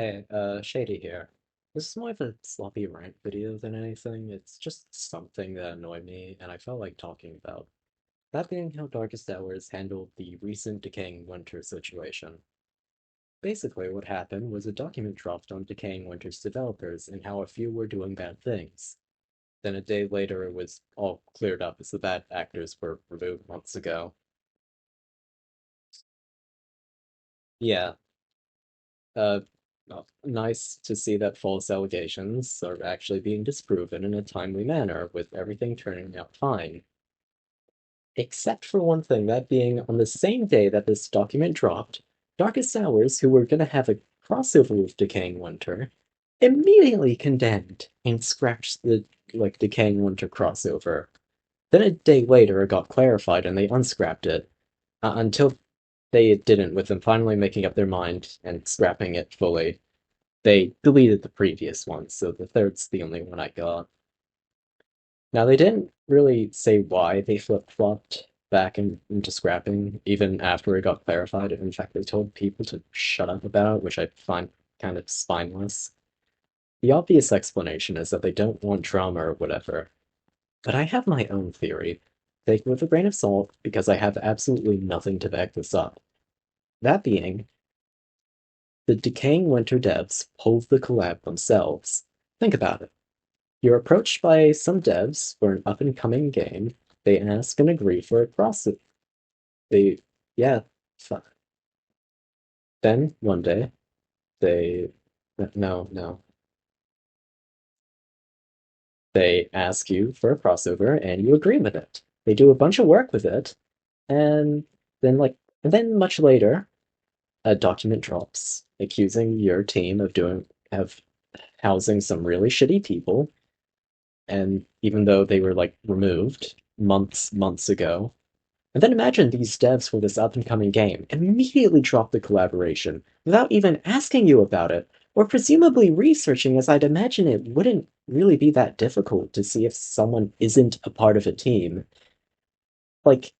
Hey, Shady here. This is more of a sloppy rant video than anything. It's just something that annoyed me, and I felt like talking about. That being how Darkest Hours handled the recent Decaying Winter situation. Basically, what happened was a document dropped on Decaying Winter's developers and how a few were doing bad things. Then a day later, it was all cleared up as the bad actors were removed months ago. Yeah, Uh, nice to see that false allegations are actually being disproven in a timely manner, with everything turning out fine. Except for one thing, that being on the same day that this document dropped, Darkest Hours, who were gonna have a crossover with Decaying Winter, immediately condemned and scratched the Decaying Winter crossover. Then a day later, it got clarified and they unscrapped it until they didn't, with them finally making up their mind and scrapping it fully. They deleted the previous one, so the third's the only one I got. Now, they didn't really say why they flip-flopped back into scrapping, even after it got clarified. In fact, they told people to shut up about it, which I find kind of spineless. The obvious explanation is that they don't want drama or whatever, but I have my own theory. Take it with a grain of salt, because I have absolutely nothing to back this up. That being, the Decaying Winter devs pulled the collab themselves. Think about it. You're approached by some devs for an up-and-coming game. They ask and agree for a process. They, yeah, fine. Then one day, they, no. They ask you for a crossover and you agree with it. They do a bunch of work with it, and then much later, a document drops accusing your team of housing some really shitty people, and even though they were removed months ago. And then imagine these devs for this up and coming game immediately drop the collaboration without even asking you about it, or presumably researching, as I'd imagine it wouldn't really be that difficult to see if someone isn't a part of a team. Like,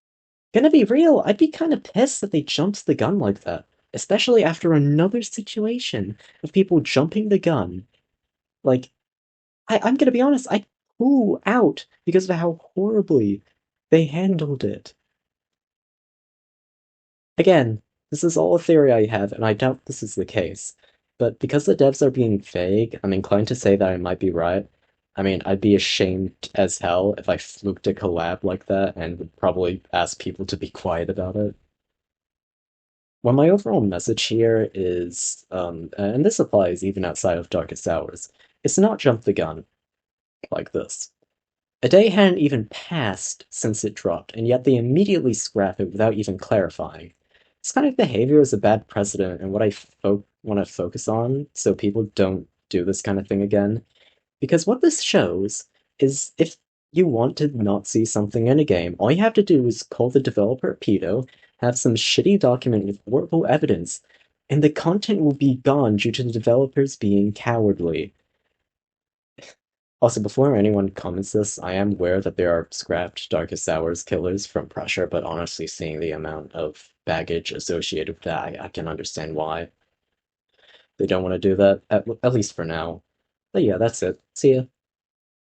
gonna be real, I'd be kind of pissed that they jumped the gun like that, especially after another situation of people jumping the gun. Like, I'm gonna be honest, I pull out because of how horribly they handled it. Again, this is all a theory I have, and I doubt this is the case. But because the devs are being vague, I'm inclined to say that I might be right. I mean, I'd be ashamed as hell if I fluked a collab like that and would probably ask people to be quiet about it. Well, my overall message here is, and this applies even outside of Darkest Hours, it's not jump the gun like this. A day hadn't even passed since it dropped, and yet they immediately scrap it without even clarifying. This kind of behavior is a bad precedent and what I want to focus on so people don't do this kind of thing again. Because what this shows is if you want to not see something in a game, all you have to do is call the developer a pedo, have some shitty document with horrible evidence, and the content will be gone due to the developers being cowardly. Also, before anyone comments this, I am aware that there are scrapped Darkest Hours killers from pressure, but honestly, seeing the amount of baggage associated with that, I can understand why they don't want to do that, at least for now. But yeah, that's it. See ya.